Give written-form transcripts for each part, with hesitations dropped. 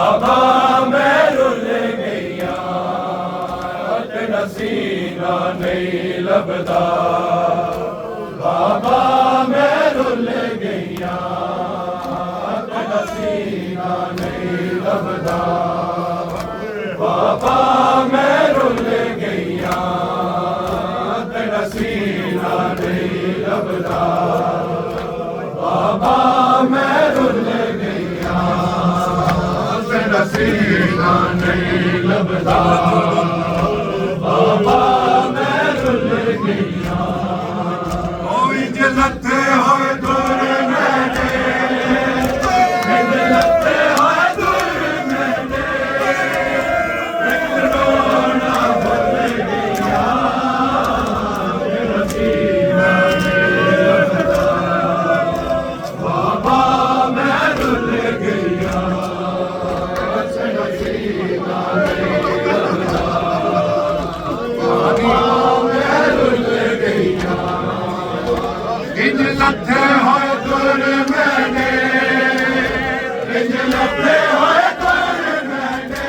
बाबा मैं रुल गईया तेरा सीना नहीं लभदा बाबा मैं रुल गईया तेरा सीना नहीं लभदा बाबा मैं रुल गईया तेरा सीना नहीं लभदा बाबा मैं रुल गईया तेरा सीना नहीं लभदा बाबा मैं रुल गईया कोई जलते होए दूर मैंने जलते होए दूर मैंने रोना भूल गया तेरा सीना नहीं लभदा बाबा मैं रुल गईया तेरा सीना नहीं लभदा बाबा मैं रुल गईया इंज लथे होए दूर मैंने इंज लथे होए दूर मैंने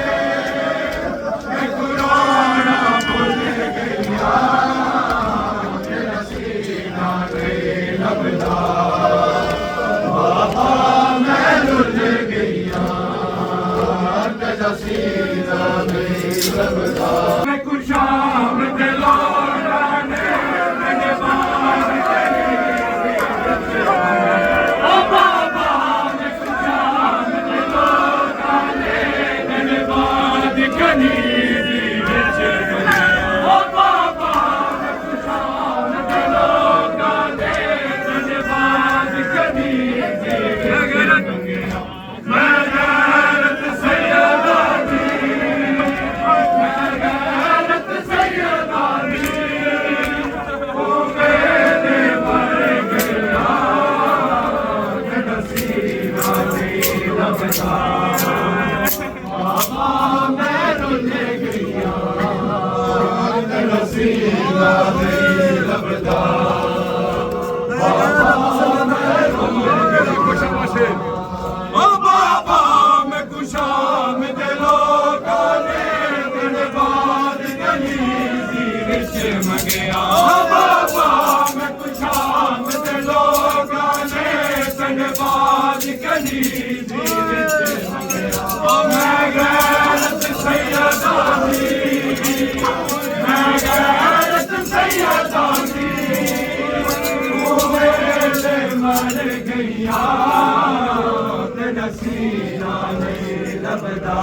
कुराना भूल गईया तेरा सीना नहीं लभदा बाबा मैं रुल गईया तेरा सीना नहीं लभदा मैं खुशाम दे लौटा ने मैंने बार करी ओ बाबा मैं खुशाम दे लौटा ने मैंने बार करी विच ओ बाबा मैं खुशाम दे लौटा ने मैंने बार करी मैं गैरत सैयदा दी मैं गैरत सैयदा दी ओ मेरे मर गया तेरा सीना नहीं लभदा बाबा मैं रुल गईया तेरा सीना नहीं लभदा बाबा मैं रुल गईया ओ बाबा मैं खुशाम दे लोगा ने तेरे बाद गली दी विच मंगया ओ बाबा मैं खुशाम दे लोगा ने तेरे बाद गली दी विच मंगया ओ मैं गैरत सैयदा दी मैं गैरत सैयदा दी ओ मेरे मर गईया तेरा सीना नहीं लभदा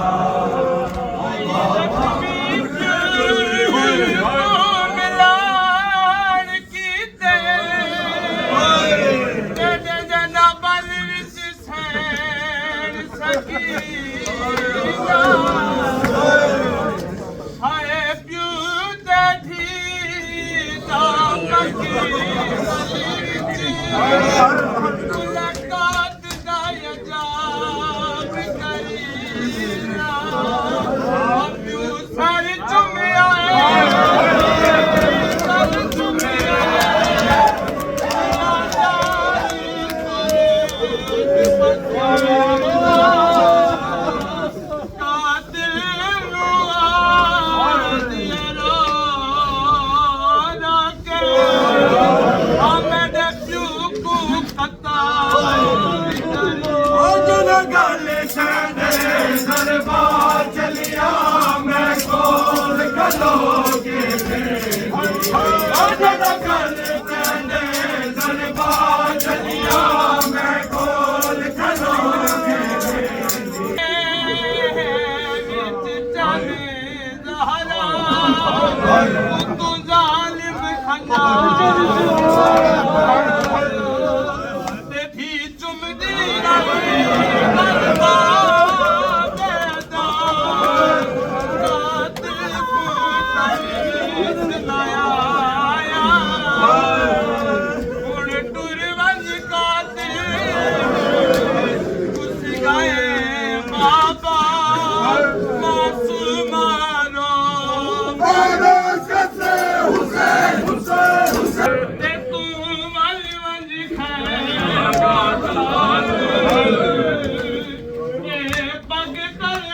दरबार चलिया मैं कोल खलोगे दरबार चलिया मैं कोल खलोगे तू जालिम खन्ना पग कर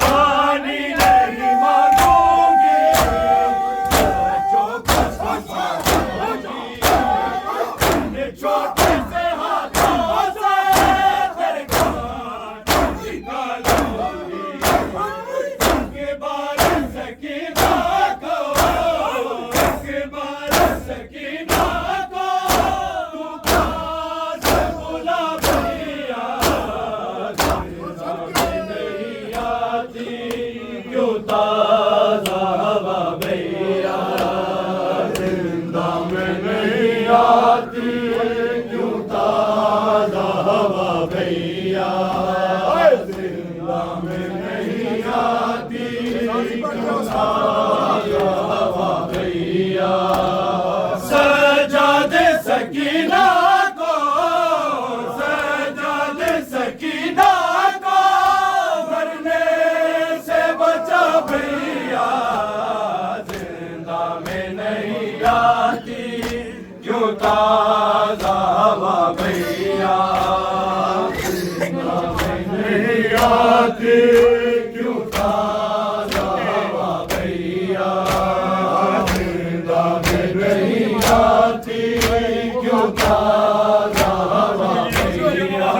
पानी बार सकीना को, एक बार सकीना को तू पास बुला भैया, नहीं आती क्यों ताज़ा हवा भैया, जिंदा में नहीं आती क्यों ताज़ा हवा भैया, जिंदा में नहीं आती क्यों ताज़ा हवा भैया। सजा दे सकीना को, सजा दे सकीना को, मरने से बचा भैया, जिंदा में नहीं आती क्यों ताज़ा हवा भैया, जिंदा में नहीं आती क्यों ताज़ा हवा भैया, जिंदा में नहीं आती क्यों ताज़ा हवा भैया।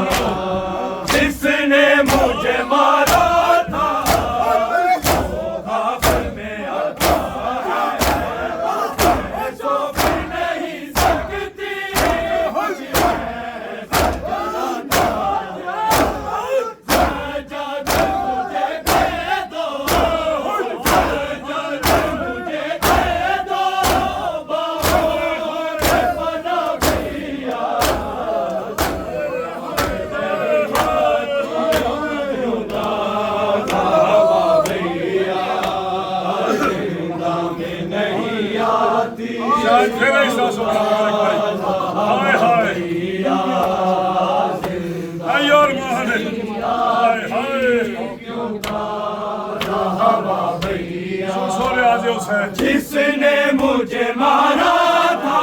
जिसने मुझे मारा था वो ख्वाब में आता है, सो भी नहीं सकती सजा दे मुझे दे दो, सजा दे मुझे दे दो, बाहों में बना भैया, जिंदा में नहीं आती शायद फिर ऐसा सोचा हाय हाय हाय और महाने हाय हाय हवा भैया। सोरे आज उसे जिसने मुझे मारा था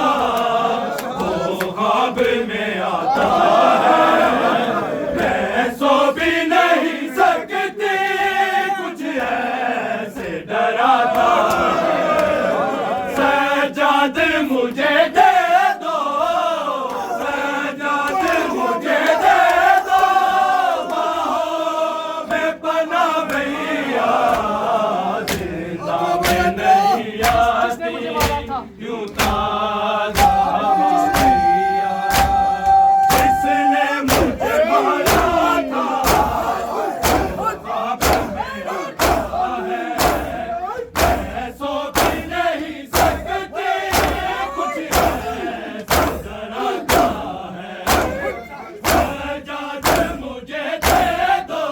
वो ख्वाब में आता है, मैं सो भी नहीं सकती कुछ ऐसे डराता है। सजाद मुझे दे दो, सजाद मुझे दे दो, बाहों में पना भैया, जिंदा में नहीं आती क्यों ताज़ा हवा भैया। जिसने मुझे मारा था वो ख्वाब में आता है, मैं सो भी नहीं सकती कुछ ऐसा डराता है। सजाद मुझे दे दो,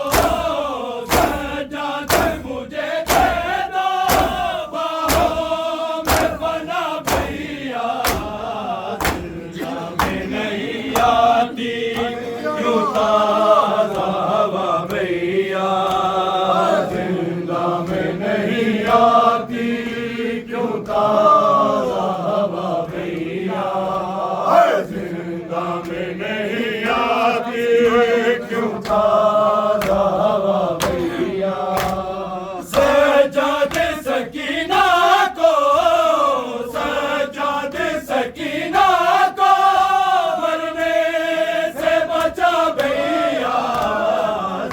सजाद मुझे दे दो, बाहों में बना भैया, जिंदा में नहीं आती क्यों ताज़ा हवा भैया, जिंदा में नहीं आती क्यों ताज़ा हवा भैया, जिंदा में नहीं आती क्यों ताज़ा हवा भैया। सजा दे सकीना को, सजा दे सकीना को, मरने से बचा भैया,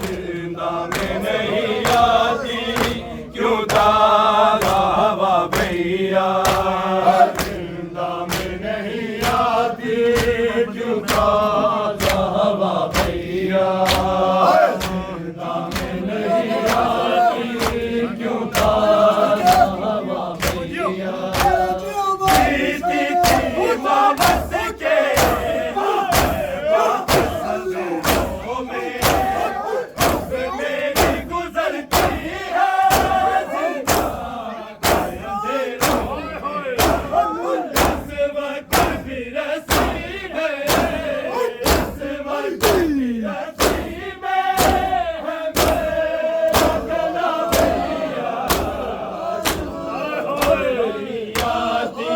जिंदा में नहीं आती क्यों ताज़ा हवा भैया, जिंदा में नहीं आती क्यों ताज़ा हवा भैया, जिंदा में नहीं आती क्यों ताज़ा हवा भैया। जीती थी मामत के सलों में, अब मेरी गुजरती है जिंदा के अंधेरों में। इस वक्त भी रसी है, इस वक्त भी रसी में है मेरा गला भैया, नहीं आती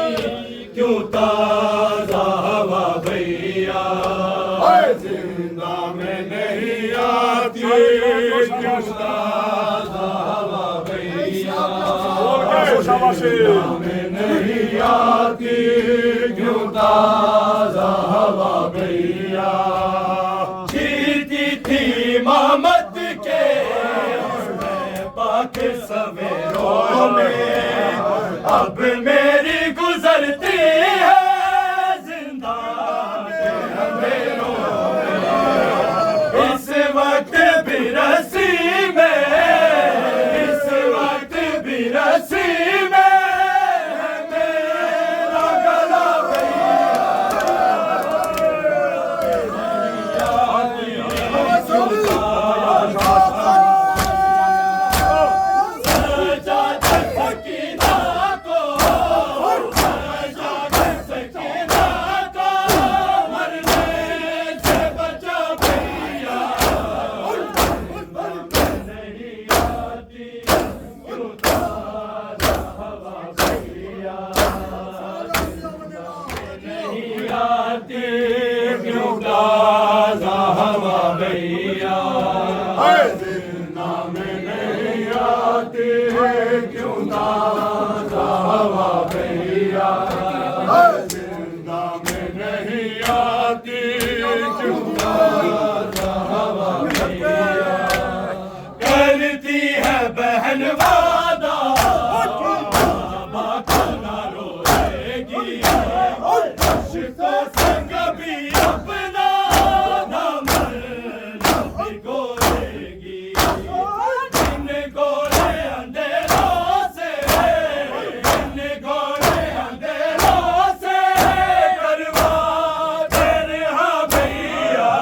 क्यों ताज़ा हवा भैया, जिंदा में नहीं आती क्यों ताज़ा हवा भैया, जिंदा में नहीं आती क्यों ताज़ा हवा भैया। जीती थी मामत के खाक सवेरों में अब मेरी गुजरती है जिंदा के अंधेरों में। इस वक्त भी रस्सी में, इस वक्त भी रस्सी में है मेरा गला क्यों ताज़ा हवा भैया, जिंदा में नहीं आती क्यों ताज़ा हवा भैया, जिंदा में नहीं आती क्यों ताज़ा हवा भैया। करती है बहन वादा बाबा ना रोएगी, अश्कों से कभी अपना दामन भिगोएगी। इन गोरे अंधेरों से, इन गोरे अंधेरों से करवा तेरे हाँ भैया,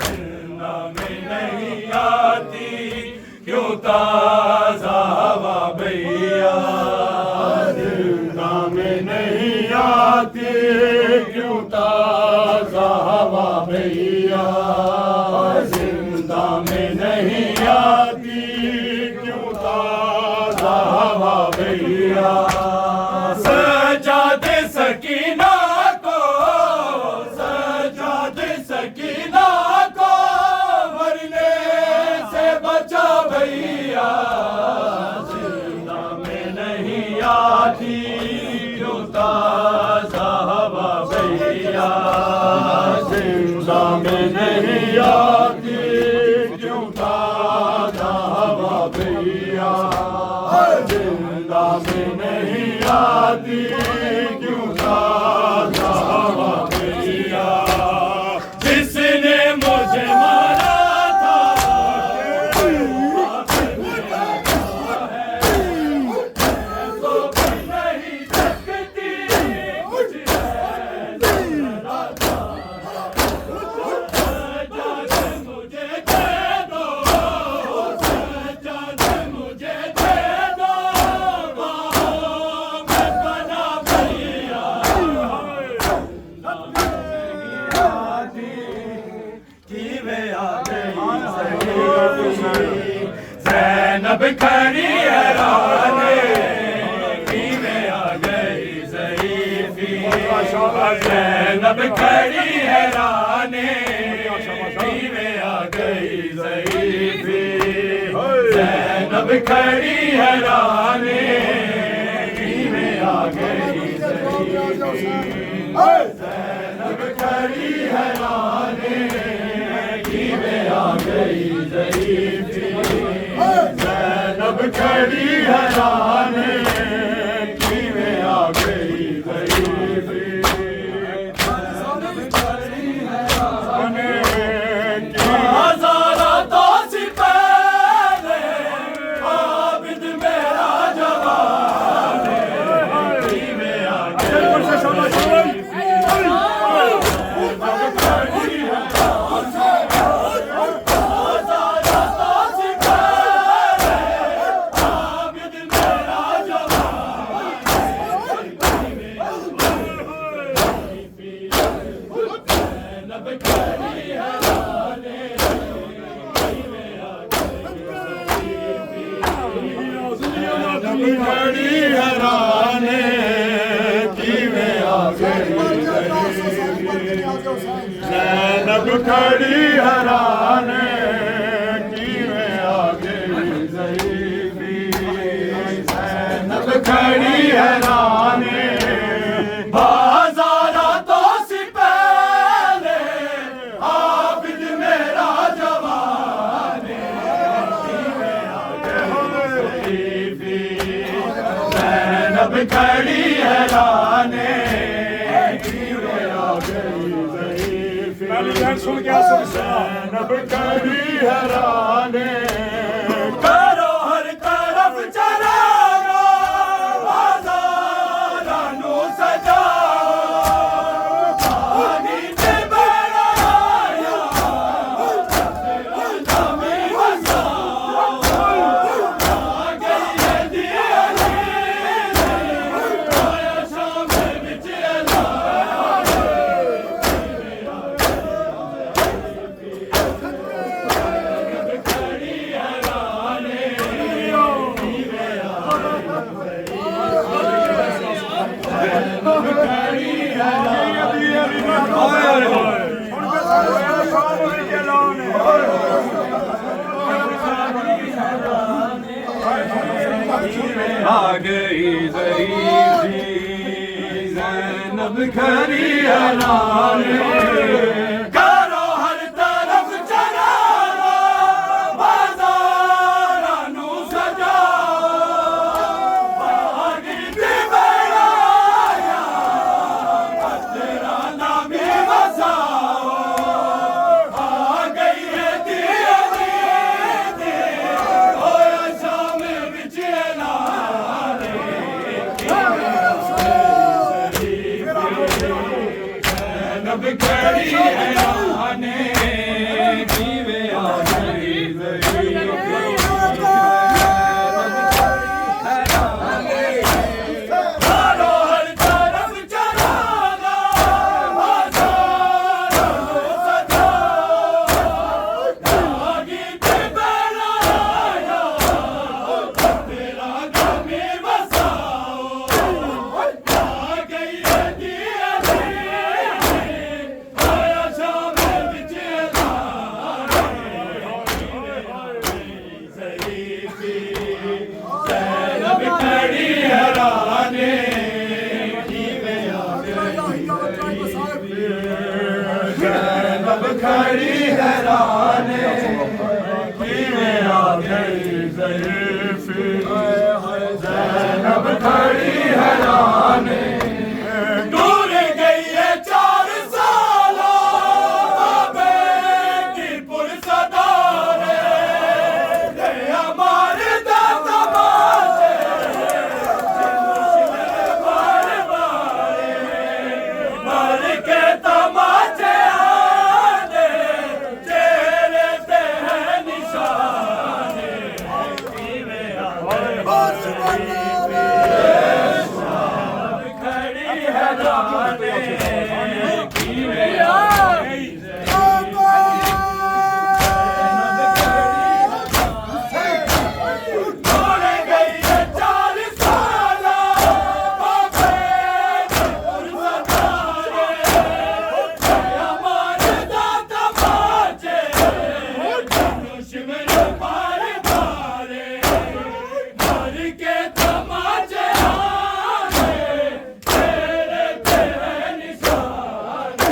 जिंदा में नहीं आती क्यों ताज़ा हवा भैया, जिंदा में नहीं आती क्यों ताज़ा हवा भैया, जिंदा में नहीं आती क्यों ताज़ा हवा भैया। सजादे सकीना को, सजादे सकीना को मरने से बचा भैया, जिंदा में नहीं आती क्यों ताज़ा हवा भैया, जिंदा में नहीं आती क्यों ताज़ा हवा भैया, जिंदा में नहीं आती क्यों ताज़ा हवा भैया। जिसने मुझे मारा था तो भी नहीं सकती मुझे जैनब खड़ी हैराने में आ गई ज़ईफ़ी, जैनब खड़ी हैराने में आ गई ज़ईफ़ी, जैनब खड़ी हैराने में आ गई ज़ईफ़ी, जैनब खड़ी हैराने में आ गई ज़ईफ़ी, जैनब खड़ी हैराने में आ गई ज़ईफ़ी, जैनब खड़ी हैराने हज़ारा तो से पहले आबिद मेरा जवान में आ गई खड़ी हैराने की में आ गई जैनब खड़ी हैराने की में आ गई ज़ईफ़ी, जैनब खड़ी हैराने बाज़ारा तो से पहले आबिद मेरा जवान की में आ गई ज़ैनब खड़ी हैराने किवें आ गई ज़ईफ़ी पहली लाइन सुन के सुन ज़ैनब खड़ी हैराने करो हर तरफ चरागा बाज़ारां नू सजाओ पानी ते बड़ाया नमी वसाओ आ गई है दियाली आया शाम विच अला आ गई ज़ईफ़ी ज़ैनब खड़ी हैराने करो हर तरफ चरागा बाज़ारां नू सजाओ पानी ते बड़ाया कतरा नामी वसाओ आ गई है दियाली होया शाम विच ऐलाने ज़ैनब खड़ी हैराने किवें आ गई ज़ईफ़ी करो हर तरफ चरागा बाज़ारां नू सजाओ पानी ते बड़ाया कतरा नामी वसाओ आ गई है दियाली आया शाम विच ज़ईफ़ी ज़ैनब खड़ी हैराने किवें आ गई ज़ैनब खड़ी हैराने किवें आ गई ज़ईफ़ी ज़ैनब खड़ी हैराने दूर गई है 4 साला बाबे की पुरसदारे ते हमारे दादा बाजे बार बारे मर के तमाचे आने चेहरे ते है निशाने किवें आ गई खड़ी हैराने किवें आ गई दूर गई है 4 साला बाबे की पुरसदारे हमारे दादा बाजे दुश्मन बार बारे मर के तमाचे आने तेरे ते है निशाने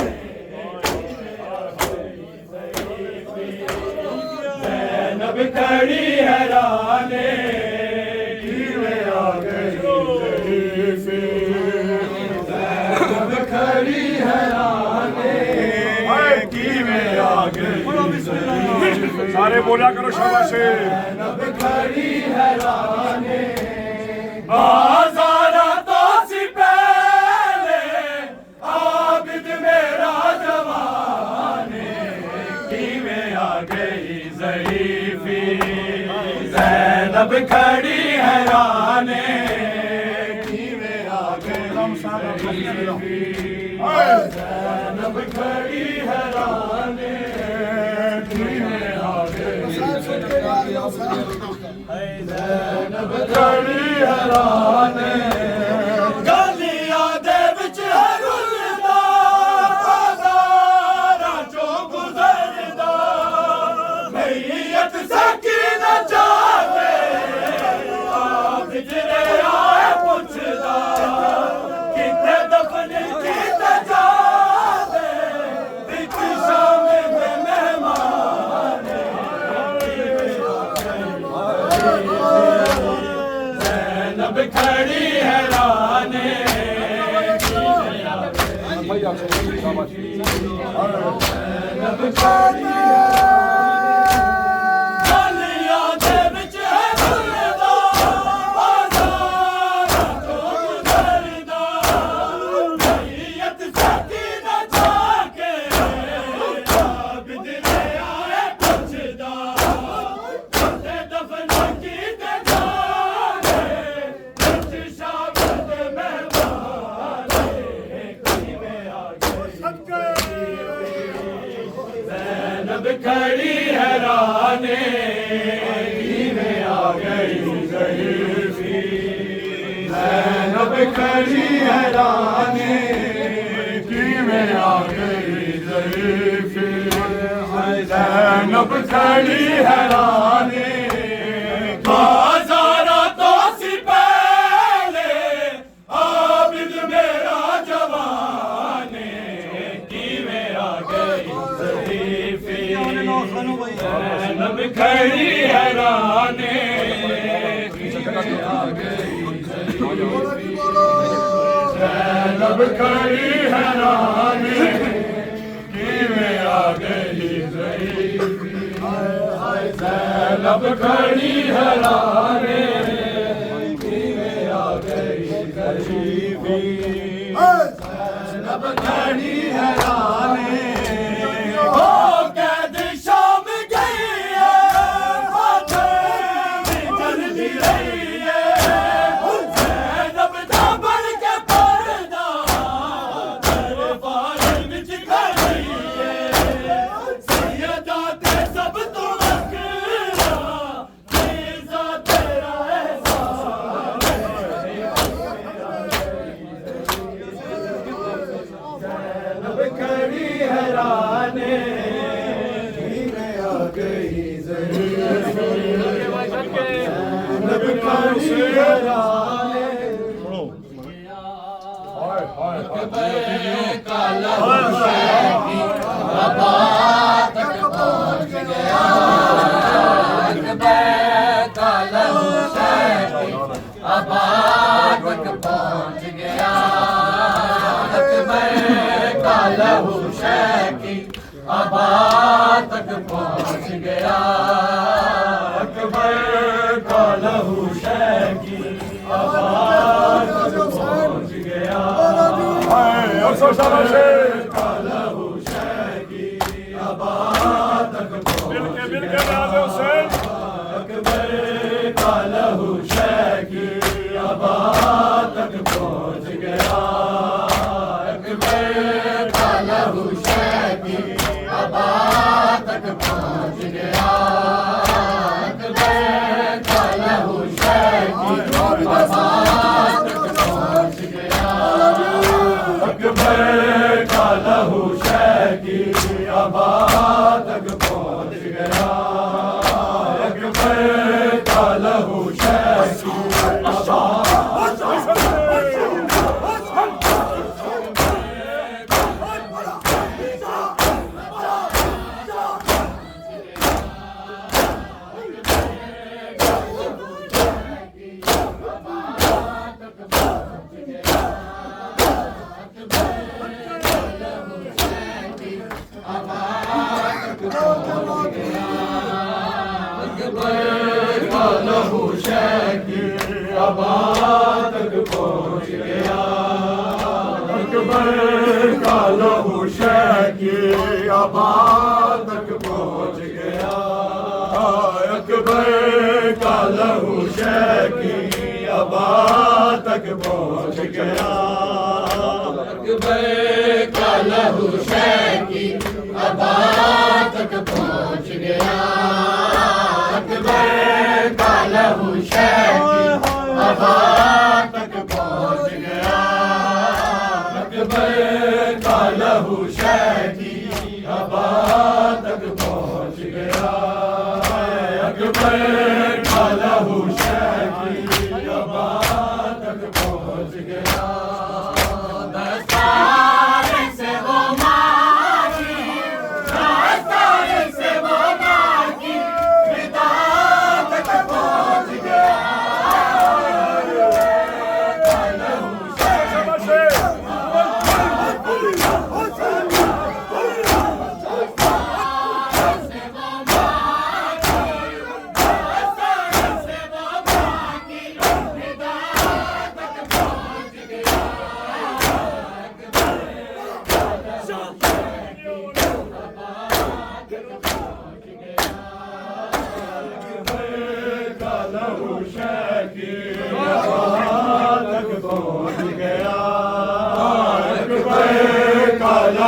ज़ैनब खड़ी हैराने किवें आ गई ज़ईफ़ी ज़ैनब खड़ी हैराने किवें आ गई ज़ईफ़ी सारे बोला करो शाबाशी ज़ैनब खड़ी हैराने बाज़ारा तो सी पहले आबिद मेरा जवाने किवें आ गई ज़ईफ़ी ज़ैनब खड़ी हैराने किवें आ गई ज़ईफ़ी ज़ैनब खड़ी हैराने किवें आ गई ज़ैनब खड़ी हैराने गलियां दे विच रुलदा बाज़ारां चों गुज़रदा मैयत सकीना जावे बिजरे आए पुछदा किथे दफन कीते जावे विच शाम में मेहमान ज़ैनब खड़ी हैराने खड़ी हैराने में आ गई ज़रीफ़ी ज़ैनब खड़ी हैराने में आ गई ज़रीफ़ी ज़ैनब खड़ी हैराने बाज़ारा तो सी पहले आबिद मेरा जवाने में आ गई ज़रीफ़ी ज़ैनब खड़ी हैराने आ गई ज़ैनब खड़ी हैराने में आ गई ज़रीफ़ी ज़ैनब खड़ी हैराने में आ गई ज़रीफ़ी ज़ैनब खड़ी हैराने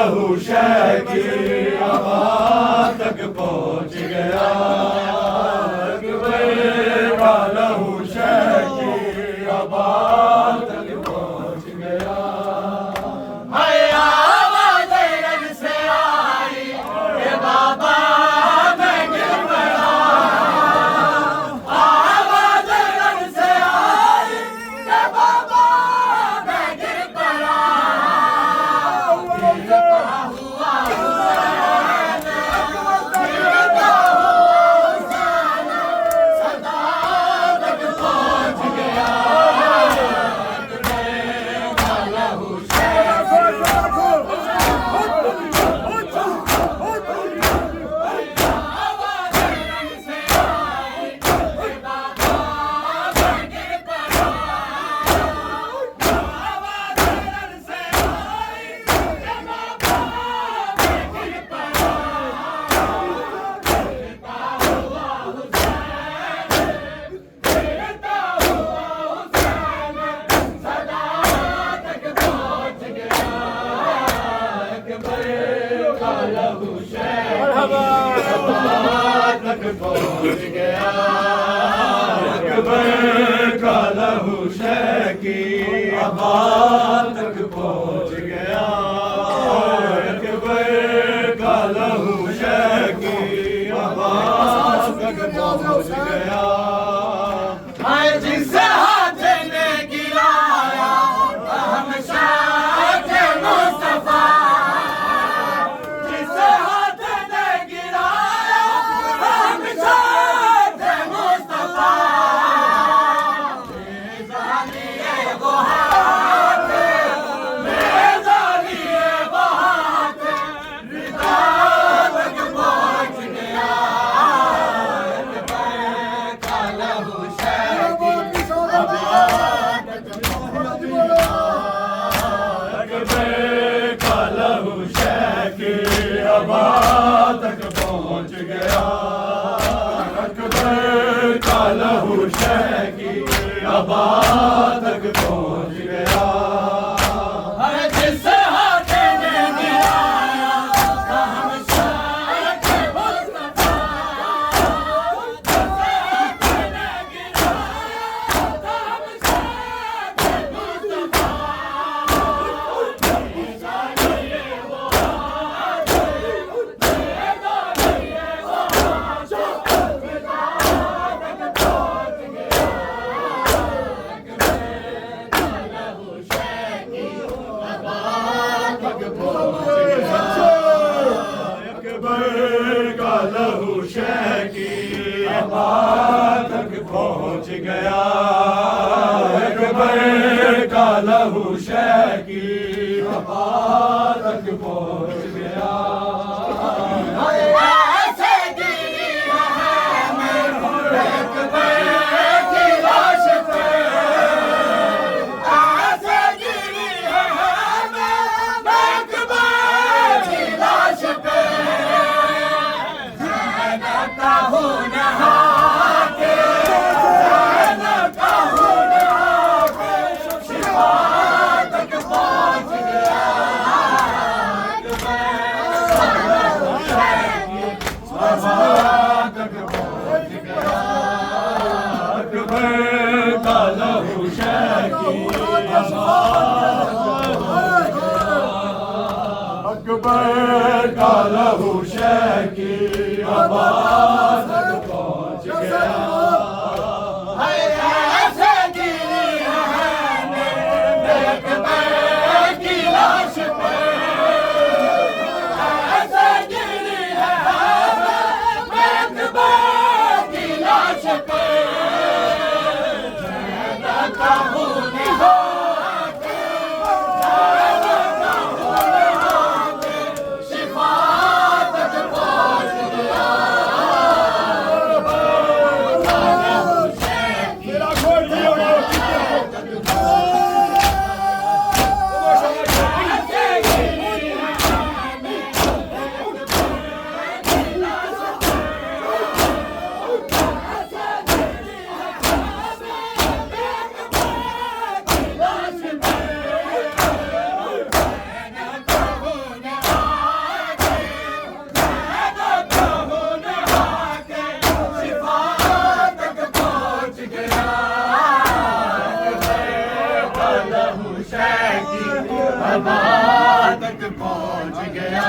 लहू शह की आबाद तक पहुँच गया अकबर का लहू शह की आबाद तक पहुँच गया हाय आवाज़ रब से आई ये बाबा मैं गिर पड़ा आवाज़ रब से आई ये बाबा मैं गिर पड़ा तक पहुँच गया अकबर का लहू शह की आबाद तक पहुँच गया अकबर का लहू शह की आबाद तक पहुँच गया हाय जिसे हाथ ने गिराया हम शाह के मुस्तफा जिसे हाथ ने गिराया हम शाह के मुस्तफा मेज़ानिए वो हाथ मेज़ानिए वो हाथ रिदा तक पहुँच गया अकबर का लहू शह की आबाद तक पहुँच गया अकबर का लहू शह की आबाद तक पहुँच गया अकबर का लहू शह की आबाद तक पहुँच गया अरे जिसे हाथ ने गिराया हम शाह के मुस्तफा जिसे हाथ ने गिराया हम शाह के मुस्तफा मेज़ानिए वो हाथ मेज़ानिए वो हाथ रिदा तक पहुँच गया अकबर का लहू शह की आबाद तक पहुँच गया अकबर का लहू शह की आबाद तक पहुँच गया ऐसे गिरी है अकबर की लाश पे ऐसे गिरी है अकबर की लाश पे ज़ैनब का खून हाके ज़ैनब का खून हाके शिफा तक पहुँच गया अकबर का लहू शह की अकबर का लहू शह की आबाद तक पहुँच गया ऐसे गिरी है अकबर की लाश पे ऐसे गिरी है अकबर की लाश पे ज़ैनब का खून हाके ज़ैनब का खून हाके शिफा तक पहुँच गया बाबा तक पहुंच गया।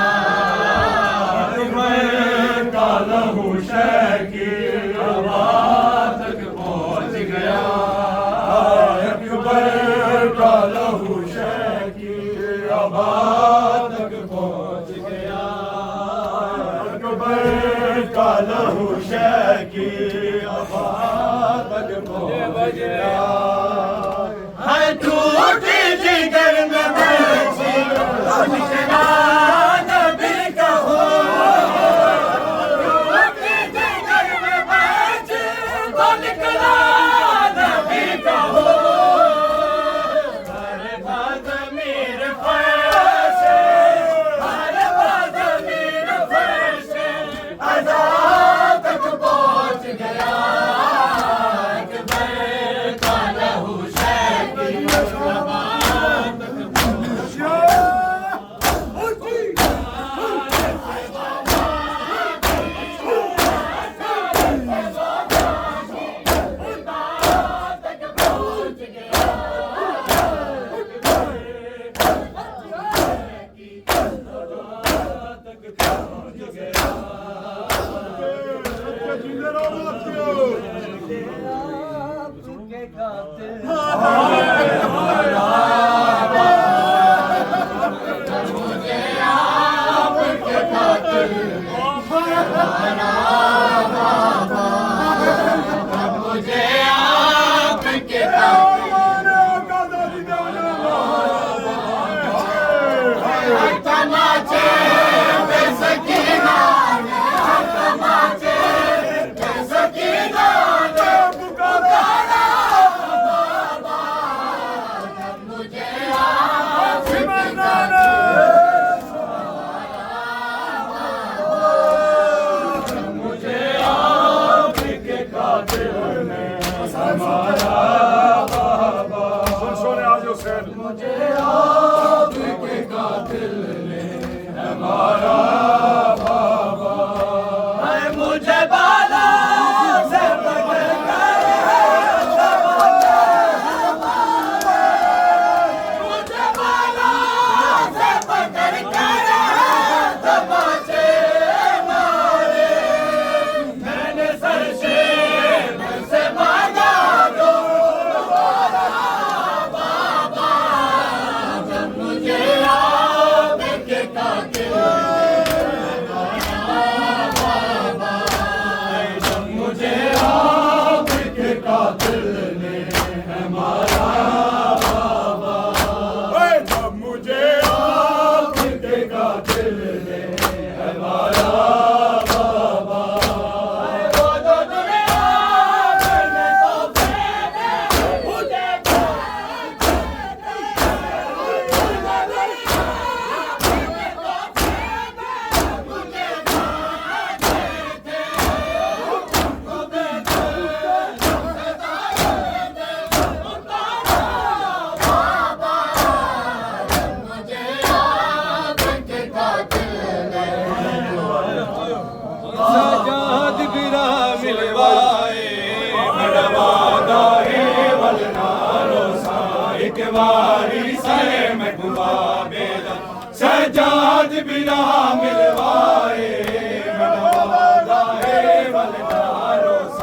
अकबर का लहू शहकी बाबा तक पहुंच गया। अकबर का लहू शहकी बाबा तक पहुंच गया। अकबर का लहू शहकी बाबा तक पहुंच गया। है टूटी जिगर में बची निकला नबी का हो। टूटी जिगर में बची निकला नबी का हो। हर बात मीर फैसे, हर बात मीर फैसे अज़ा तक पहुंच गया। अकबर का लहू शहकी बाबा तक पहुंच गया। सजाद बिना मिलवाए मनवादा है वलदारो सा। एक बारी सर में कुबाबेदा सजाद बिना मिलवाए मनवादा है वलदारो सा।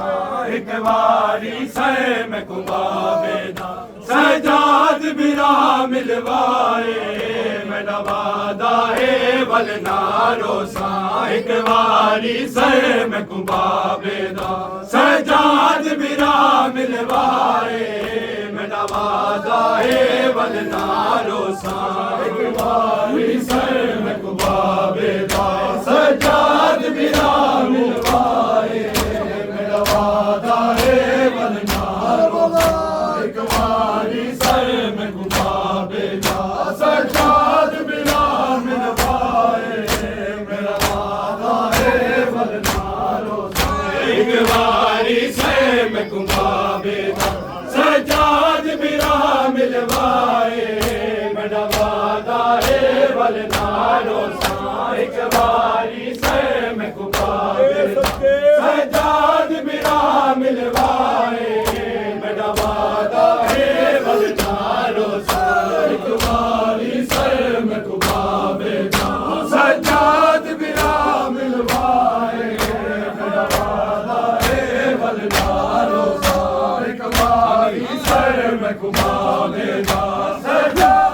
एक बारी सर में कुबाबेदा सजाद बिना मिलवाए मनवादा है वलदारो सा। एक बारी सर में कुबाबेदा सजाद बिना मिलवाए मनवादा है वलदारो सा। एक बारी सर में कुबाबेदा सजाद बिना मिलवाए मनवादा है वलदारो सा। एक बारी सर में कुबाबेदा सजाद बिना मिलवाए मनवादा है वलदारो सा। एक बारी सर में कुबाबेदा सजाद बिना मिलवाए मनवादा है वलदारो सा। एक बारी सर वारी सर में घुमावेगा सजाद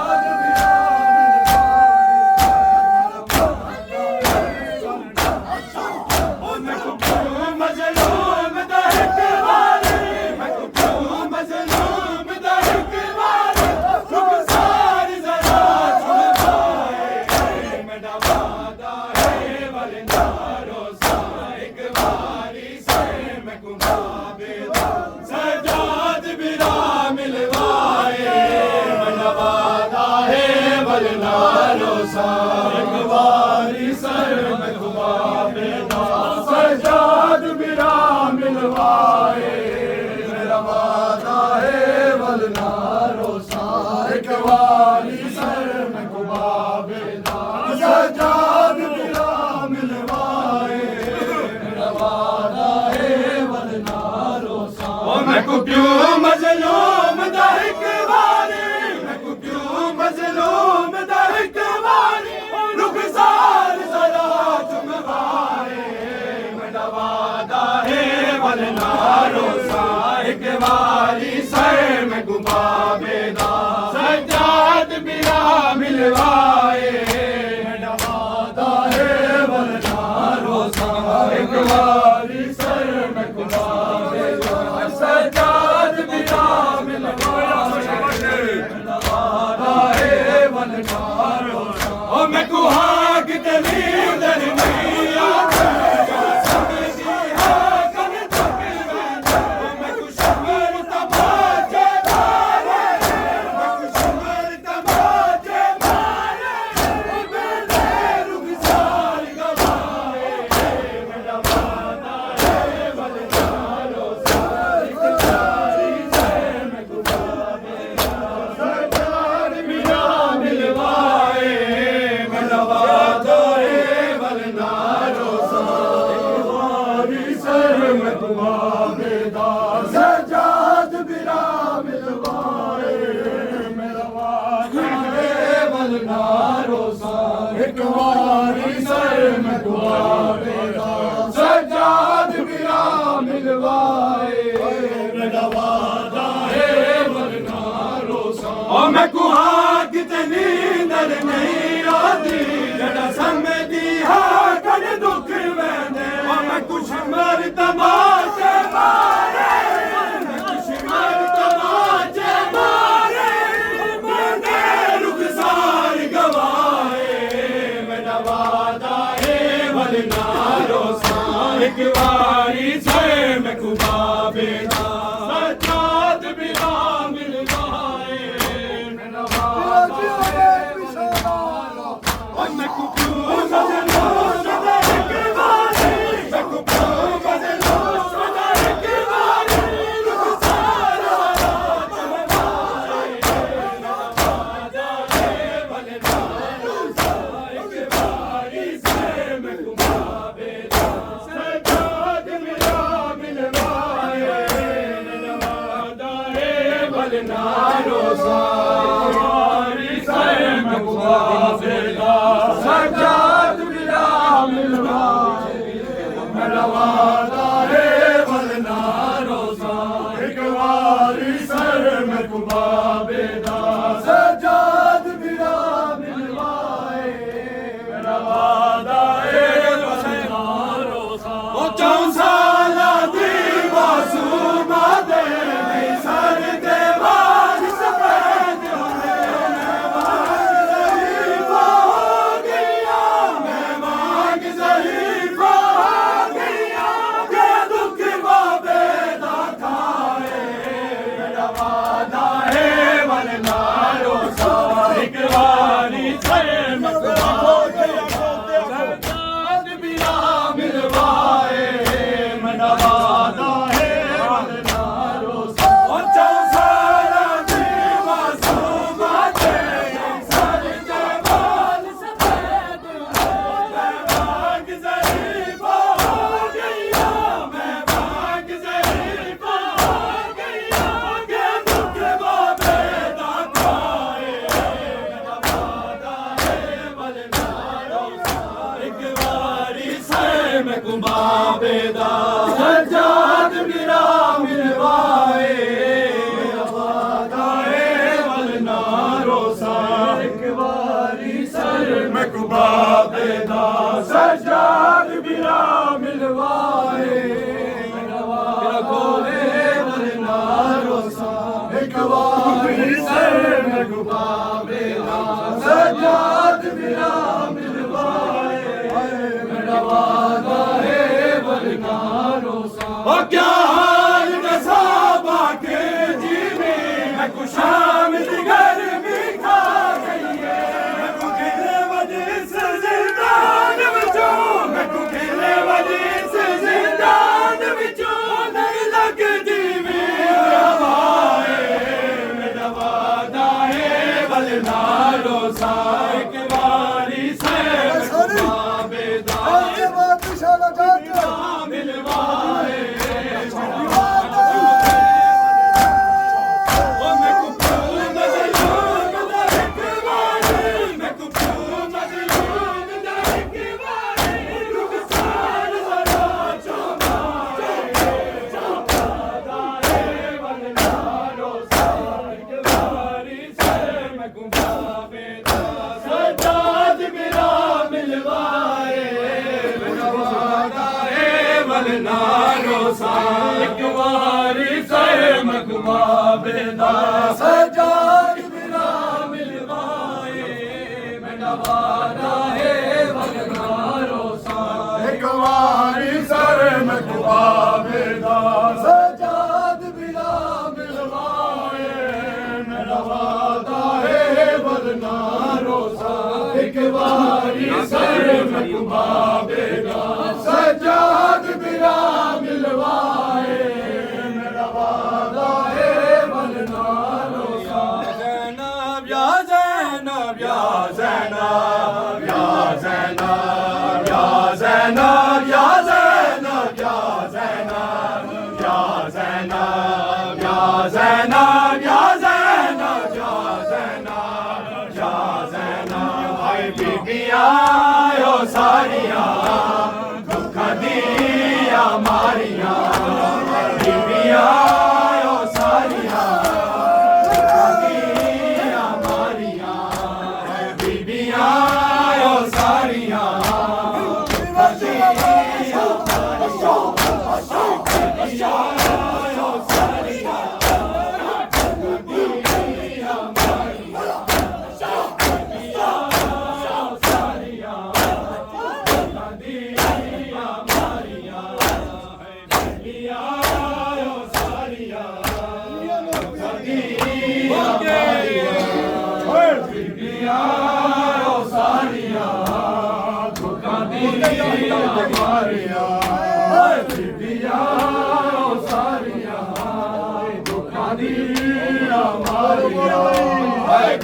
एक बारी सर में घुमावेगा सजाद मेरा मिलवाए मेरा वादा है वलना रोसा एक बारी सर में घुमावेगा सजाद मेरा मिलवाए मेरा वादा है वलना रोसा मैं को क्यों मजलूम दाहिक वाली मैं को क्यों मजलूम दाहिक एक बारी सर में घुमावेगा सजाद मेरा मिलवाए मेरा वादा है वरना रोसा एक बारी सर में घुमावेगा सजाद मेरा मिलवाए मेरा वादा है वरना रोसा ओ मैं कुहाग तेरी दर नहीं सजाद बिरा मिलवाए मेरा वादा है वलना रोसा एक बारी सर में घुमावेगा सजाद बिरा मिलवाए मेरा वादा है वलना रोसा और मैं कुहाग तेरी दर नहीं आती जड़ा समझी हा कर दुख मैंने और मैं कुछ मर तमाशे मारे मैं कुछ मर तमाशे मारे मैंने रुखसार गवाए मेरा वादा है वलना रोसा एक बारी सर में घुमावेगा सजाद बिरा मिलवाए मेरा वादा है और मैं क्यों सजाद बिरा मिलवाए मेरा वादा है वलना रोसा एक बारी सर में घुमावेगा सजाद बिरा मिलवाए मेरा वादा है वलना रोसा ओ 4 साल दी मासूमा दे सर दे वारिस पैद होने एक बारी सर में घुमावे ना सजाद मेरा मिलवाए मेरा वादा है वरना रोसा और क्या हाल कसाबा के जी में मैं खुशामद घर में खा गई है मैं कुखेले वजह से जिंदान बचूं मैं कुखेले वजह से जिंदान बचूं नहीं लगती मेरा भाई मेरा वादा है वरना रोसा एक बारी से बेदार मिलवाए सजाद मेरा मिलवाए मेरा वादा है वरना रोसा एक बारी सर में घुमावेगा सजाद मेरा मिलवाए मेरा वादा है वरना रोसा एक बारी सर में घुमावेगा सजाद मेरा मिलवाए मेरा वादा है वरना रोसा ज़ैनब या ज़ैनब या ज़ैनब या ज़ैनब या ज़ैनब या ज़ैनब या ज़ैनब या ज़ैनब या ज़ैनब या ज़ैनब या ज़ैनब या ज़ैनब हाय बीबियां ओ सारियां दुख दिया मारियां बीबियां ओ सारियां दुख दिया मारियां बीबियां ओ सारियां दुख दिया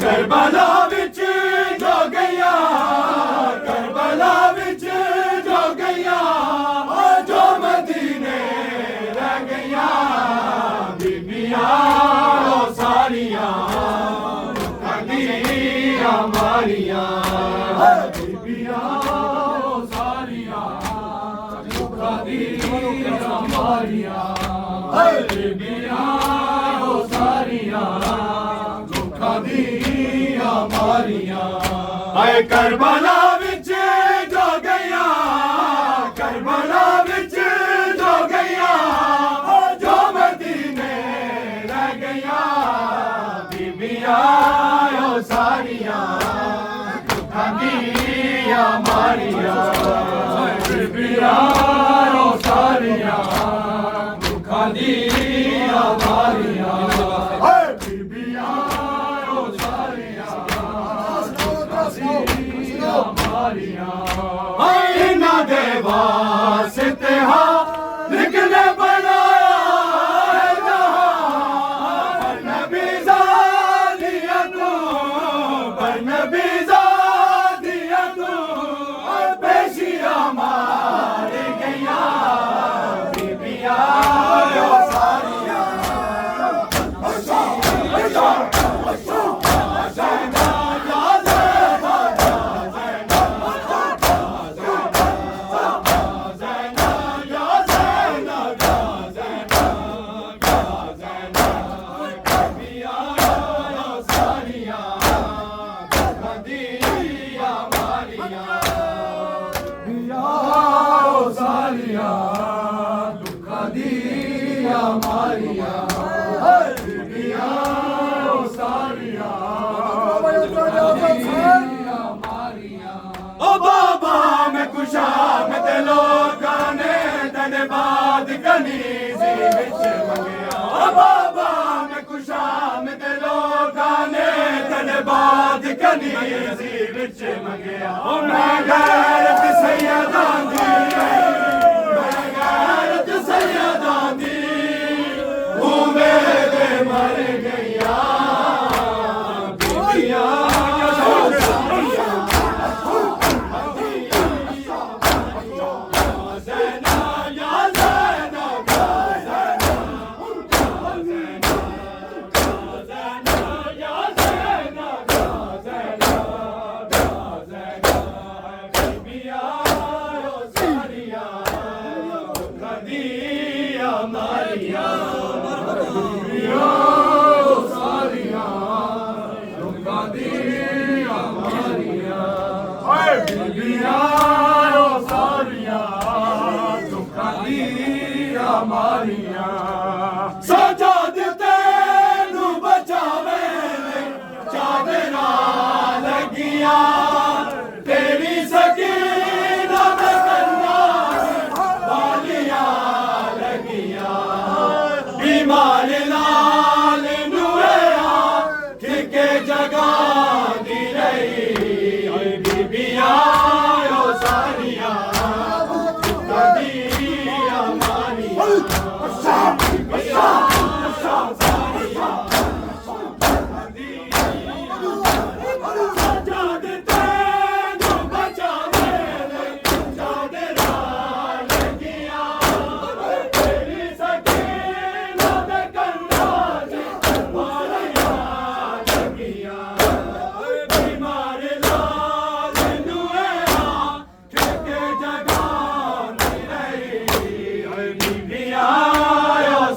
करबला विच जो गया करबला विच जो गया जो मदीने रह गया बीबियां ओ सारियां कदियां मारियां बीबियां ओ सारियां कदियां मारियां बीबियां ओ सारियां दिया मारियां आए करबला विच जो गया करबला विच जो गया जो मदीने रह गया बीबियां ओ सारियां दिया मारियां बीबियां ओ सारियां दिया मारियां ना दे वास्ते लिखने बनाया जहां नबी ज़ादिया तू पर नबी ज़ादिया तू पेशिया मार गया बीबी शाम दे लोगां ने धन्नवाद कनीज़ी विच मंगिया बाबा मैं को शाम दे लोगां ने धन्नवाद कनीज़ी विच मंगिया मैं गैरत सैयदां दी मैं गैरत सैयदां दी उम्मीद मर गईया बीबियां सजाद तेनू बचावे चादरा लगिया तेरी सकीना में कन्ना वालिया लगिया बीमार लाल नुएया ठिके जगा दी रही बीबियां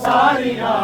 सारिया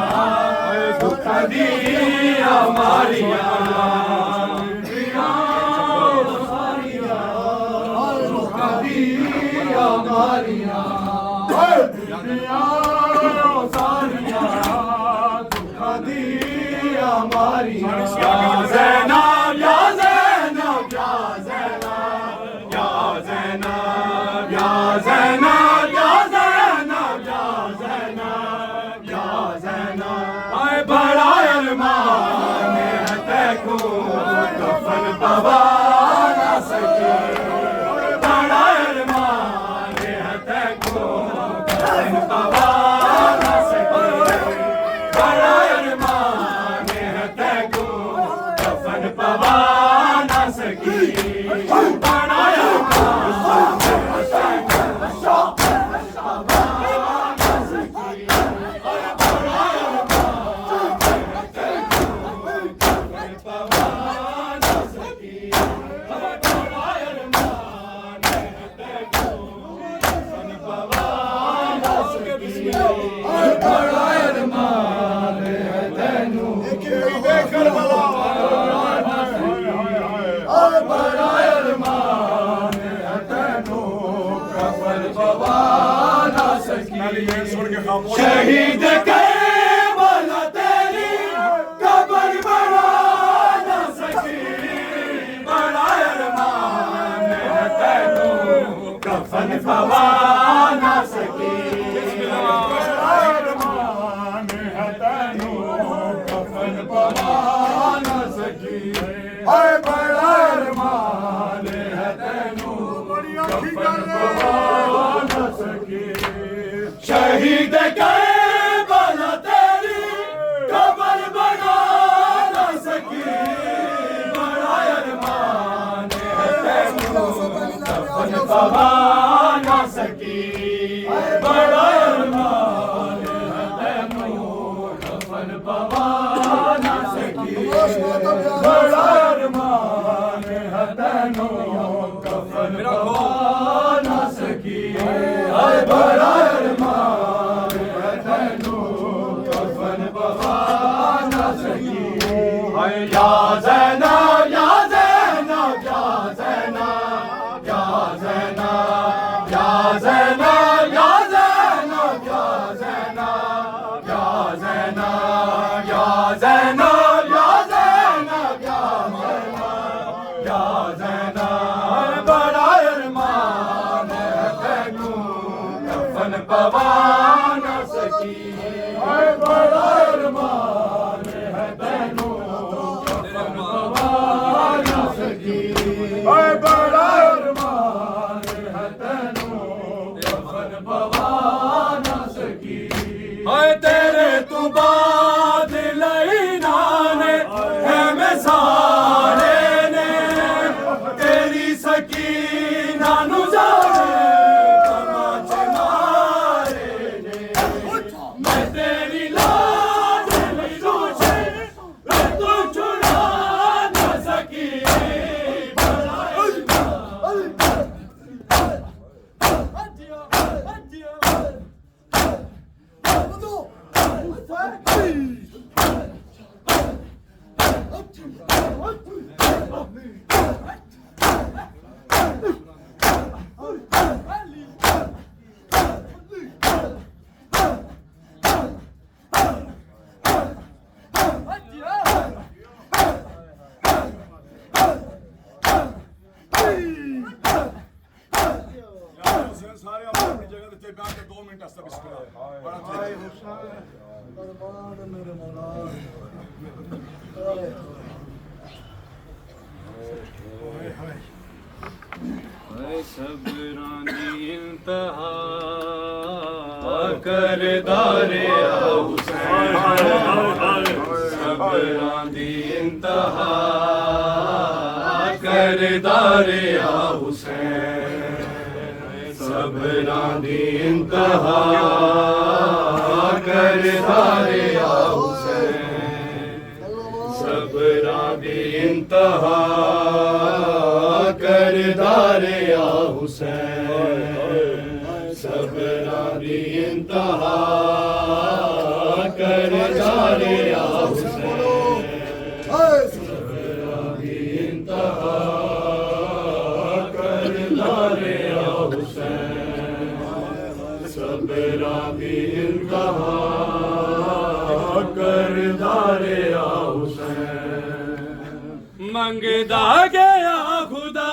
शहीद करबला तेरी कब्र बना ना सकी बड़ा अरमान है तैनू कफन पवा ना सकी बड़ा अरमान है तैनू कफन पवा ना सकी हाय बड़ा अरमान है तैनू कफन पवा ना सकी शहीद करबला तेरी कब्र बना ना सकी बड़ा अरमान है तैनू कफन पवा ना सकी बड़ा अरमान है तैनू कफन पवा ना सकी बड़ा अरमान है तैनू कफन पवा ना सकी बड़ा या ज़ैनब या ज़ैनब या ज़ैनब या ज़ैनब या ज़ैनब या ज़ैनब या ज़ैनब या ज़ैनब या ज़ैनब या ज़ैनब या ज़ैनब बड़ा अरमान सारे अपनी जगह पे बैठ के 2 मिनट हंसता बिस्मिल्लाह बड़ा हाय हुसैन कुर्बान मेरे मौला सबरां दी इंतहा करदारे हुसैन सबरां दी इंतहा करदारे हुसैन सबरां दी इंतहा करदारे हुसैन सबरां दी इंतहा करदारे हुसैन सबरां दी इंतहा करदारे हुसैन सबरां दी इंतहा करदारे हुसैन सबरां दी इंतहा करदारे हुसैन मंगदा गया खुदा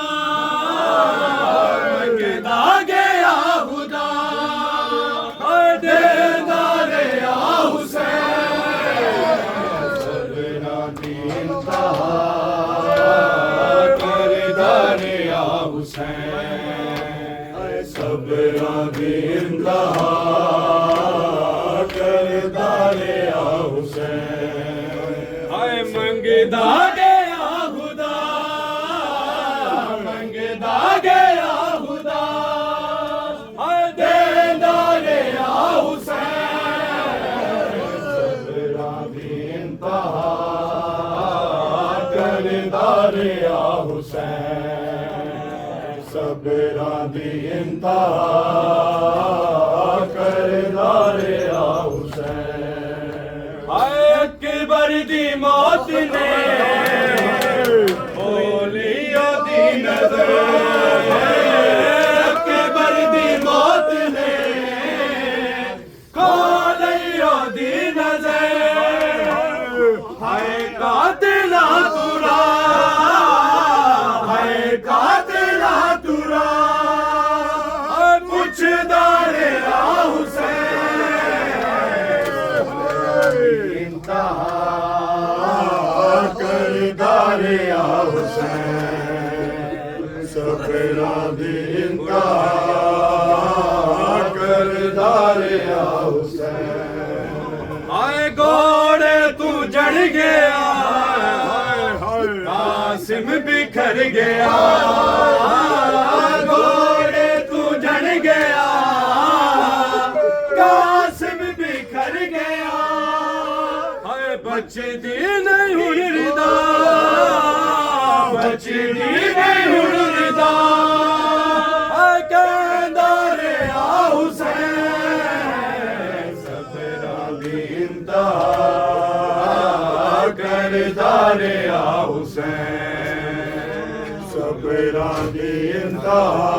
मंगदा गया खुदा देदा गया हुसैन सबरां दी इंतहा करदा गया हुसैन सबरां दी इंतहा करदा गया हुसैन हाय मंगदा गया खुदा मंगदा गया खुदा हाय देदा गया हुसैन सबरां दी इंतहा करदा गया हुसैन सबरां दी इंतहा करदा गया हुसैन हाय अकबर दी मौत ने बोलियो दी नजर अकबर दी मौत ने खोलियो दी नजर हाय कातिला तुरा हाय कातिला तुरा पुछदा रे हुसैन इंतहा करदारे हुसैन सबरां दी इंतहा करदारे हुसैन आए घोड़े तू चढ़ गया कासिम बिखर गया घोड़े तू चढ़ गया कासिम बिखर गया बचदी नहीं हुण रिदा बचदी नहीं हुण रिदा कहंदा रेहा हुसैन सबरां दी इंतहा करदा रेहा हुसैन सबरां दी इंतहा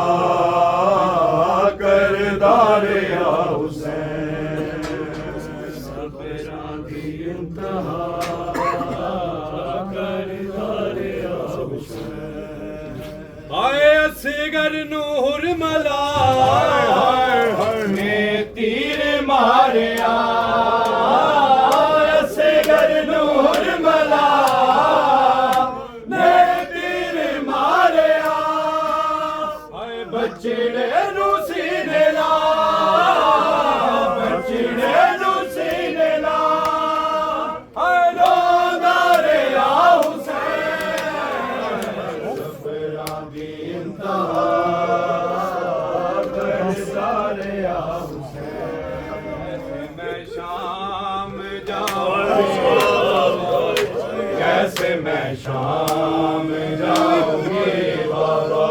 करदा रेहा हुसैन सबरां दी इंतहा आए असगर नूर मला ने तीर मारिया असगर नूर मला ने तीर मारिया आए बचड़े नू सीने ला बचड़े नू सीने ला आए रोंदा रेहा हुसैन सबरां दी इंतहा करदा रेहा हुसैन मैं शाम जाऊं कैसे मैं शाम जाऊंगी बाबा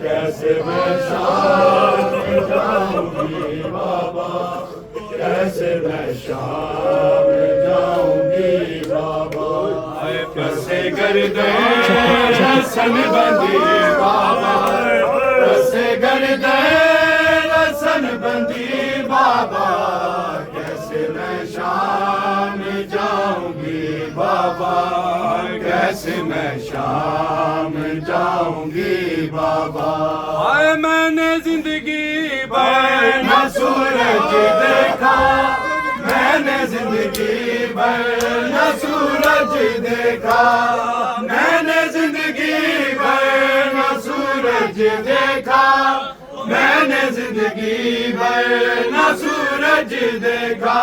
कैसे मैं शाम जाऊंगी बाबा कैसे मैं शाम जाऊंगी बाबा कैसे कर दे रसन बंदी बाबा, कैसे कर दे रसन बंदी बाबा, कैसे मैं शाम जाऊंगी बाबा, कैसे मैं शाम जाऊंगी बाबा। आए मैंने जिंदगी भर न सूरज देखा, मैंने जिंदगी भर न सूरज देखा, मैंने जिंदगी भर न सूरज देखा, मैंने जिंदगी भर न सूरज देखा।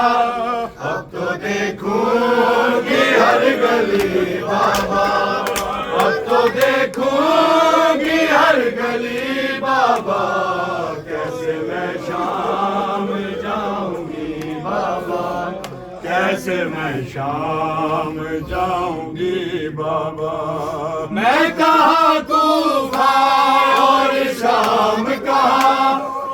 अब तो देखूंगी हर गली बाबा, अब तो देखूंगी हर गली बाबा, कैसे मैं शाम जाऊंगी बाबा, कैसे मैं शाम जाऊंगी बाबा। मैं कहाँ तूफान और शाम कहाँ,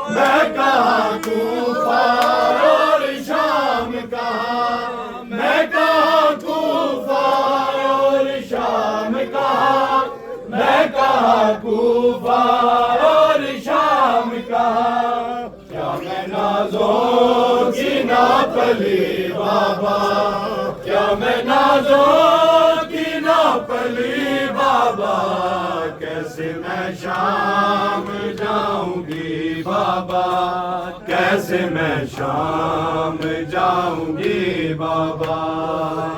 मैं कहाँ तूफान और शाम कहाँ, मैं कहाँ तूफान और शाम कहाँ, मैं कहाँ तूफान और शाम कहाँ। क्या मैं नाज़ों की नापली बाबा, क्या मैं नाज़ों की नापली बाबा, कैसे मैं शाम जाऊंगी बाबा, कैसे मैं शाम जाऊंगी बाबा,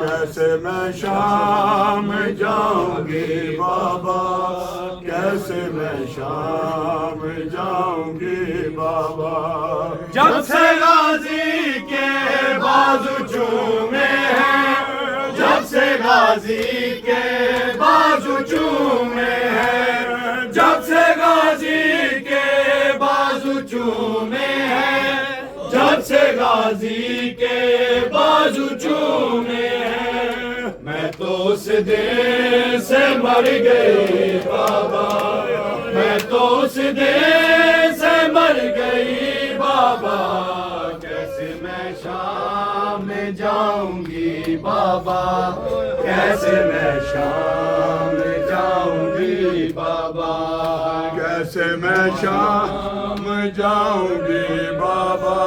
कैसे मैं शाम जाऊंगी बाबा, कैसे मैं शाम जाऊंगी बाबा। जब से गाजी के बाजू चूमे हैं, जब से गाजी के बाजू चूमे हैं, जब से गाजी के बाजू चूमे हैं, जब से गाजी के बाजू चूमे हैं। मैं तो उस दिन से मर गई बाबा, मैं तो उस दिन से मर गई बाबा, कैसे मैं शाम जाऊंगी बाबा, कैसे मैं शाम जाऊंगी बाबा, कैसे मैं शाम जाऊंगी बाबा,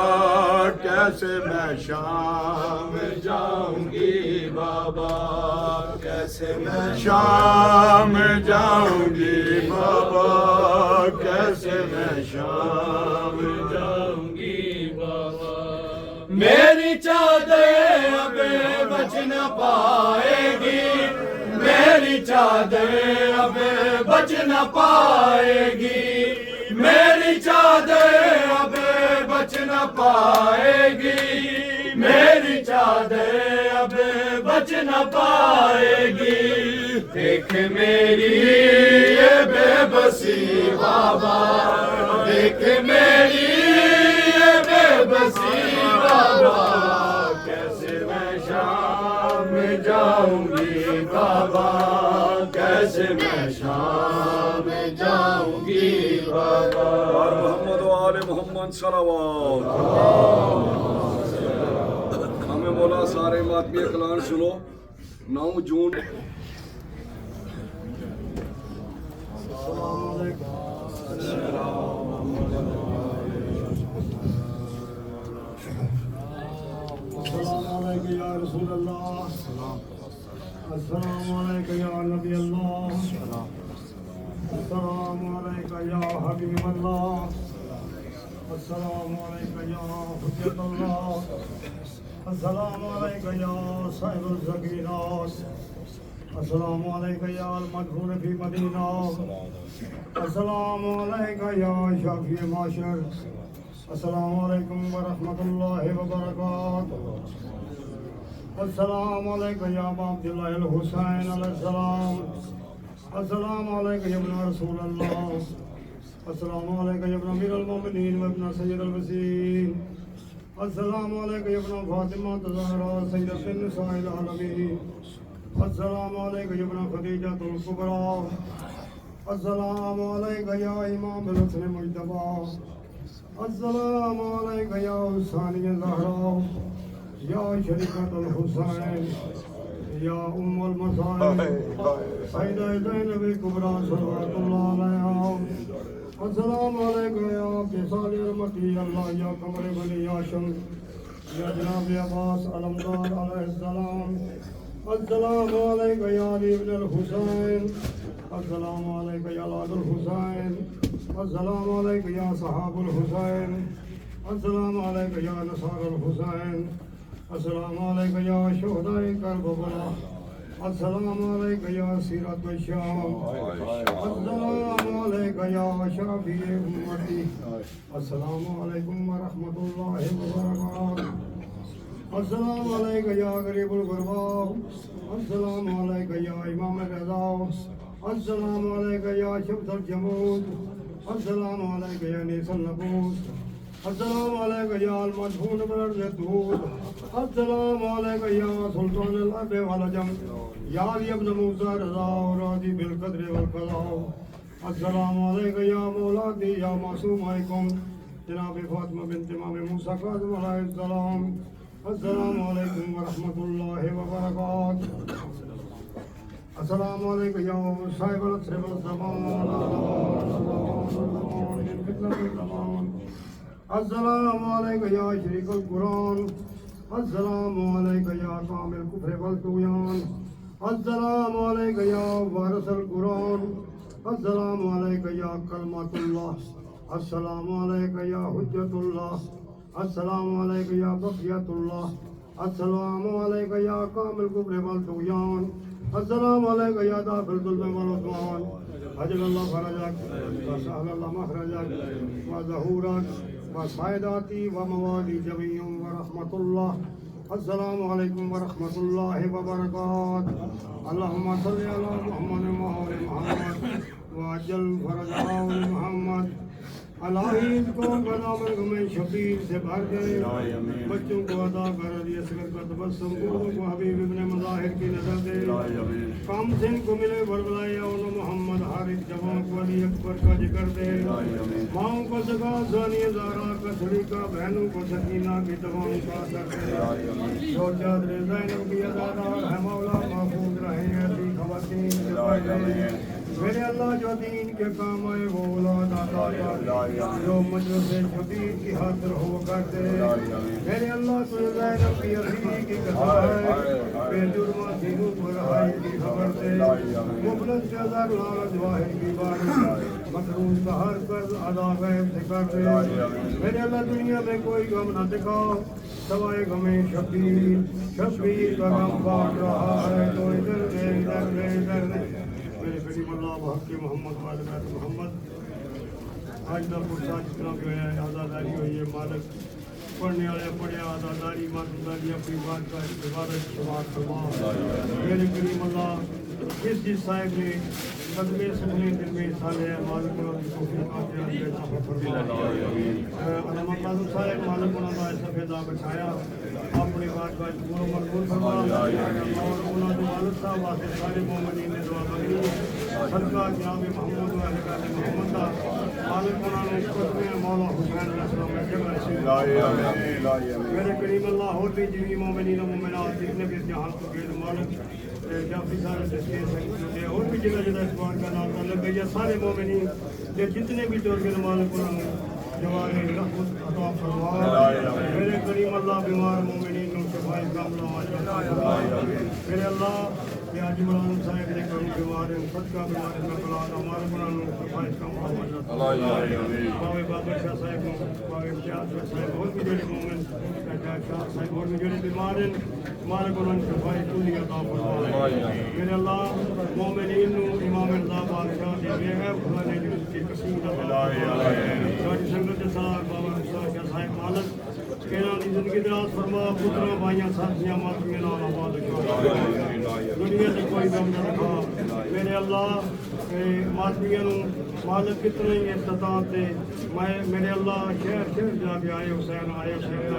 कैसे मैं शाम जाऊंगी बाबा, कैसे मैं शाम जाऊंगी बाबा, कैसे मैं शाम जाऊंगी बाबा। मेरी चादर अब बच न पाएगी, मेरी चादर अब बच न पाएगी, मेरी चादर अब बच न पाएगी, मेरी चादर अब बच न पाएगी। देख मेरी ये बेबसी बाबा, देख मेरी ये बेबसी बाबा, कैसे मैं शाम जाऊंगी बाबा, कैसे मैं शाम जाऊंगी बाबा। मोहम्मद वाले मोहम्मद सलावत। हमें बोला सारे मातमी कलान सुनो। 9 जून अस्सलामुअलैकुम या रसूल अल्लाह, अस्सलामुअलैकुम या नबी अल्लाह, अस्सलामुअलैकुम या हबीब अल्लाह, अस्सलामुअलैकुम या हुज्जत अल्लाह, अस्सलामुअलैकुम या साहिबुल ज़कीरात, अस्सलामुअलैकुम या अल-मदफून फी मदीना, अस्सलामुअलैकुम या शाफी माशर, अस्सलामुअलैकुम व रहमतुल्लाहि व बरकातुहू। अस्सलामुअलैकुम या अबा अब्दुल्लाह अल-हुसैन अलैहिस्सलाम, अस्सलामुअलैकुम या इब्न रसूल अल्लाह, अस्सलामुअलैकुम या इब्न अमीरुल मोमिनीन व इब्न सय्यदुल वसीन, अस्सलामुअलैकुम या इब्न फातिमा ज़हरा सय्यदतुन निसाइल आलमीन, अस्सलामुअलैकुम या इब्न खदीजतुल कुबरा, अस्सलामुअलैकुम या इमाम बिल-हसन मुज्तबा, अस्सलामुअलैकुम या हुसैन ज़हरा या शरीकतुल हुसैन या उम्मुल मसाइब सैयदा ज़ैनब कुबरा सल्लल्लाहु अलैहा अस्सलाम वालेकुम या बिसाल रहमती अल्लाह या कमर बनी याशम या जनाब अब्बास अलमदार अलैहिस्सलाम अस्सलाम वालेकुम या अली इब्न अल-हुसैन अस्सलाम वालेकुम या औलादुल हुसैन अस्सलाम वालेकुम या सहाबुल हुसैन अस्सलाम वालेकुम या नसारुल हुसैन अस्सलाम वालेकुम या शुहदाए करबला अस्सलाम वालेकुम या सीरत शाम अस्सलाम वालेकुम या शफी उम्मती अस्सलाम वालेकुम व रहमतुल्लाहि व बरकातहू अस्सलाम वालेकुम या गरीबुल गुरबा अस्सलाम वालेकुम या इमाम रज़ा अस्सलाम वालेकुम या शमसुल जमूद अस्सलाम वालेकुम या नीसल नबूस अस्सलाम वालेकुम या अल-मदफून बिल दूध अस्सलाम वालेकुम या सुल्तान अल-अर्द वल अजम या अली इब्न मूसा रज़ा और राज़ी बिल क़द्र वल क़ज़ा अस्सलाम वालेकुम या मौलादी या मासूम अलैकुम जनाब फातिमा बिन्त इमाम मूसा काज़िम अलैहिस्सलाम अस्सलाम वालेकुम व रहमतुल्लाहि व बरकातहू अस्सलाम वालेकुम या साहिबुल असर वल ज़मान अस्सलाम वालेकुम या शरीकुल कुरान अस्सलाम वालेकुम या कामिल कुफ्र वल तुग़यान अस्सलाम वालेकुम या वारिसल कुरान अस्सलाम वालेकुम या कलमतुल्लाह अस्सलाम वालेकुम या हुज्जतुल्लाह अस्सलाम वालेकुम या बक़ियतुल्लाह अस्सलाम वालेकुम या कामिल कुफ्र वल तुग़यान अस्सलाम वालेकुम या दाफ़िल ज़ुल्म वल उद्वान अजलल्लाहु फ़रजक व सहलल्लाहु मख़रजक व ज़हूरक व सायदाती व मवाली जमीउम व रहमतुल्लाह अस्सलामु अलैकुम व रहमतुल्लाहि व बरकातहू अल्लाहुम्मा सल्लि अला मुहम्मद व आलि मुहम्मद व अज्जल फ़रजहु मुहम्मद अलाहीद को बदामन में शबीर से भर गए बच्चों को अदा कर दिए सगर का तबस्सुम बूढ़ों को हबीब इब्न मज़ाहिर की नजर दे काम सिंह को मिले बरबलाए और मोहम्मद हारिस जवान को अली अकबर का जिक्र दे माओ को सगा ज़ानिया ज़ारा का सलीका बहनों को सकीना की तमाम का असर दे जो चादर ज़ैनब की अदादार है मौला महफूज रहे ऐसी ख़वातीन के पाए मेरे अल्लाह जो दीन के काम आए वो औलाद अता कर जो मजलिस शबीर की हाजिर हो करते मेरे अल्लाह तो ज़ैनब की अज़ीज़ की कसम है बेजुर्मा सीनों को रहाई की खबर दे मुफ़लिस के अज़र लालच वाहिद की बारिश मखरूज का हर कर्ज अदा गैब से कर दे मेरे अल्लाह दुनिया में कोई गम न दिखाओ सवाए गमे शबीर शबीर का गम बांट रहा है तो इधर दे इधर दे इधर दे मेरे करीम अल्लाह हक़ मोहम्मद वाले मोहम्मद आज का पुरसा जितना जो है आज़ादारी हुई है मालिक पढ़ने वाले पढ़े आज़ादारी मातदारी अपनी बात का इबादत शुमार फरमा मेरे करीम अल्लाह जिस साहिब ने कदमे सुखने दिल में साले मालिक साहिब मालिक सफेदा बचाया अपनी बात का पूरा मजबूत फरमा और उन्होंने मालिक साहब वास्ते सारे मोमिनीन ने दुआ मंगी सरकार जनाब मोहम्मद मोहम्मद का मालिक उन्होंने कदमे मौला हुसैन अलैहिस्सलाम में जगह मेरे करीम अल्लाह और भी जिन्हीं मोमिनीन मोमिनात जितने भी जहां को गेद मालिक जाफी साहब से और भी जगह जगह इस बात का नाम लग गया सारे मोमिनीन के जितने भी जोर मालिक उन्होंने जवान रहमत अता फरमा मेरे करीम अल्लाह बीमार मोमिनीन को शिफाए कामला मेरे अल्लाह के आज मौलाना साहब ने कई बीमार हैं सबका बीमार में बुला हमारे मौलाना शिफाए कामला बाबे बाबर शाह साहब को बाबे इम्तियाज साहब और भी जोड़े मोमिन शाह साहब और भी जोड़े बीमार हैं हमारे मौलाना शिफाए कुली अता फरमा मेरे अल्लाह मोमिनीन को इमाम रज़ा बादशाह दे है खुदा ने जिसकी कसीम सारी संगत के साथ बाबा शाह साहब मालिक केना दी जिंदगी दराज फरमा पुत्रा भाइयां साथियां मातियां नाल आबाद दुनिया से कोई गम न रखा मेरे अल्लाह मातियां मालिक कितने ही इस्तात थे मैं मेरे अल्लाह शहर शहर जाके आए हुसैन आए हुसैन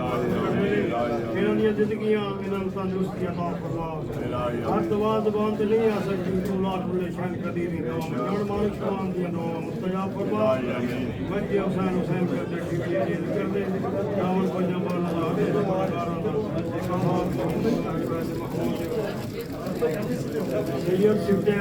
इन्होंने जिंदगियां इन्होंने तंदुरुस्ती अता फरमा हर दुआ ज़बान से नहीं आ सकती तू लाख बुले शहन कदी नहीं दुआ जड़ मालिक तमाम दी दुआ मुस्तजाब फरमा बच्चे हुसैन हुसैन के देखी भी ये कर दे रावण को जमाना आगे तो बाहर आ रहा था सैयद सिफ्ते